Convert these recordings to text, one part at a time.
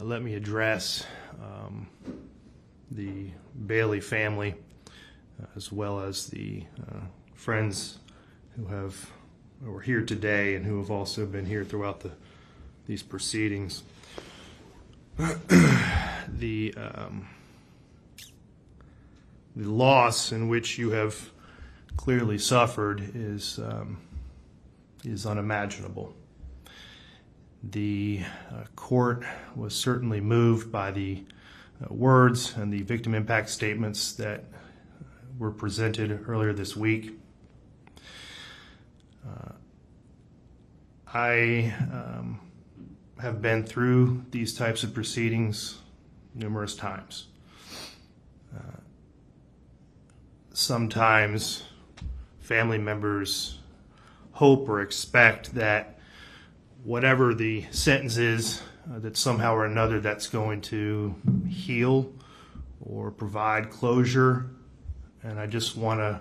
let me address the Bailey family as well as the friends who are here today and who have also been here throughout these proceedings. The loss in which you have clearly suffered is unimaginable. The court was certainly moved by the words and the victim impact statements that were presented earlier this week. I have been through these types of proceedings numerous times. Sometimes family members hope or expect that whatever the sentence is, that somehow or another that's going to heal or provide closure. And I just want to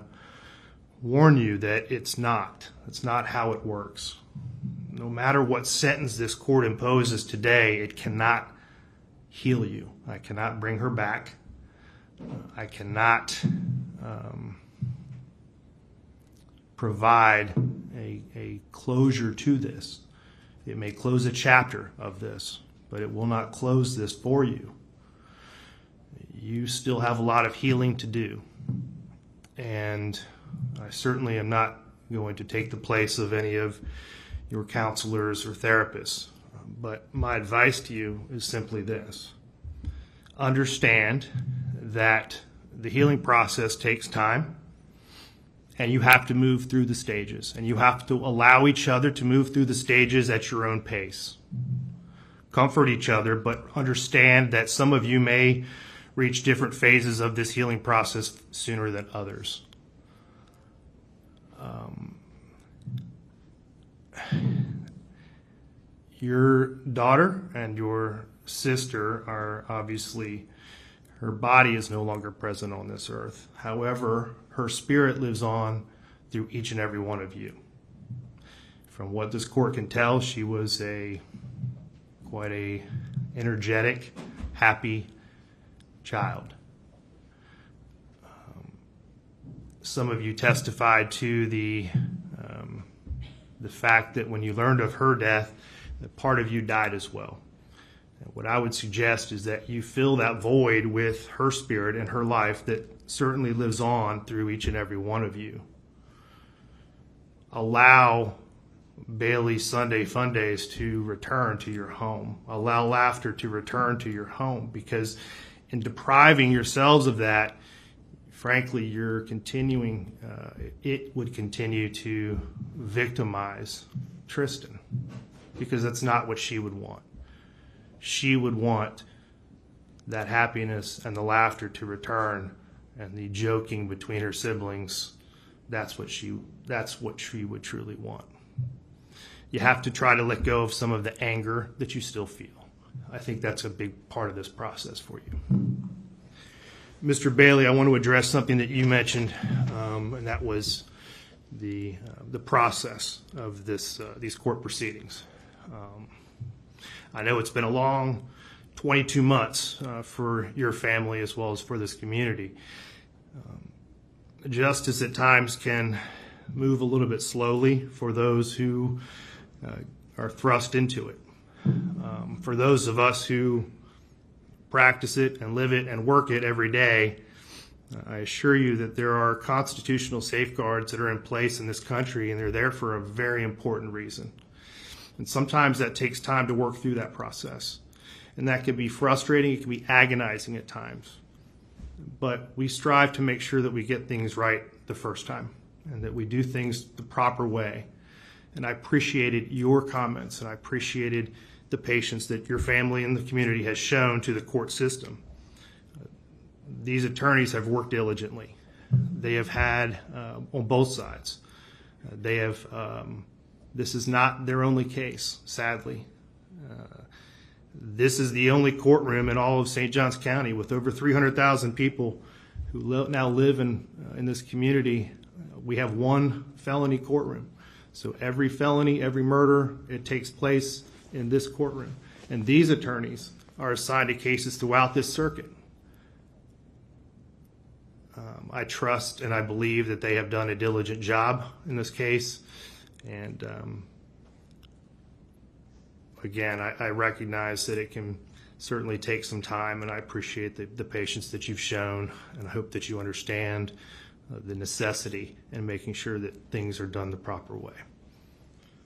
warn you that it's not. It's not how it works. No matter what sentence this court imposes today, it cannot heal you. I cannot bring her back. I cannot provide a closure to this. It may close a chapter of this, but it will not close this for you. You still have a lot of healing to do. And I certainly am not going to take the place of any of your counselors or therapists. But my advice to you is simply this. Understand that the healing process takes time, and you have to move through the stages, and you have to allow each other to move through the stages at your own pace. Comfort each other, but understand that some of you may reach different phases of this healing process sooner than others. Your daughter and your sister are obviously, her body is no longer present on this earth. However, her spirit lives on through each and every one of you. From what this court can tell, she was quite a energetic, happy child. Some of you testified to the fact that when you learned of her death, that part of you died as well. And what I would suggest is that you fill that void with her spirit and her life that certainly lives on through each and every one of you. Allow Bailey Sunday Fun Days to return to your home. Allow laughter to return to your home, because in depriving yourselves of that, frankly, you're continuing, it would continue to victimize Tristyn, because that's not what she would want. She would want that happiness and the laughter to return, and the joking between her siblings. That's what she would truly want. You have to try to let go of some of the anger that you still feel. I think that's a big part of this process for you. Mr. Bailey, I want to address something that you mentioned, and that was the process of these court proceedings. I know it's been a long 22 months for your family as well as for this community. Justice at times can move a little bit slowly for those who are thrust into it. For those of us who practice it and live it and work it every day, I assure you that there are constitutional safeguards that are in place in this country, and they're there for a very important reason. And sometimes that takes time to work through that process. And that can be frustrating, it can be agonizing at times. But we strive to make sure that we get things right the first time, and that we do things the proper way. And I appreciated your comments, and I appreciated the patience that your family and the community has shown to the court system. These attorneys have worked diligently. They have had, on both sides, they have, this is not their only case, sadly. This is the only courtroom in all of St. Johns County with over 300,000 people who now live in this community. We have one felony courtroom. So every felony, every murder, it takes place in this courtroom. And these attorneys are assigned to cases throughout this circuit. I trust and I believe that they have done a diligent job in this case. And again, I recognize that it can certainly take some time, and I appreciate the patience that you've shown, and I hope that you understand the necessity in making sure that things are done the proper way.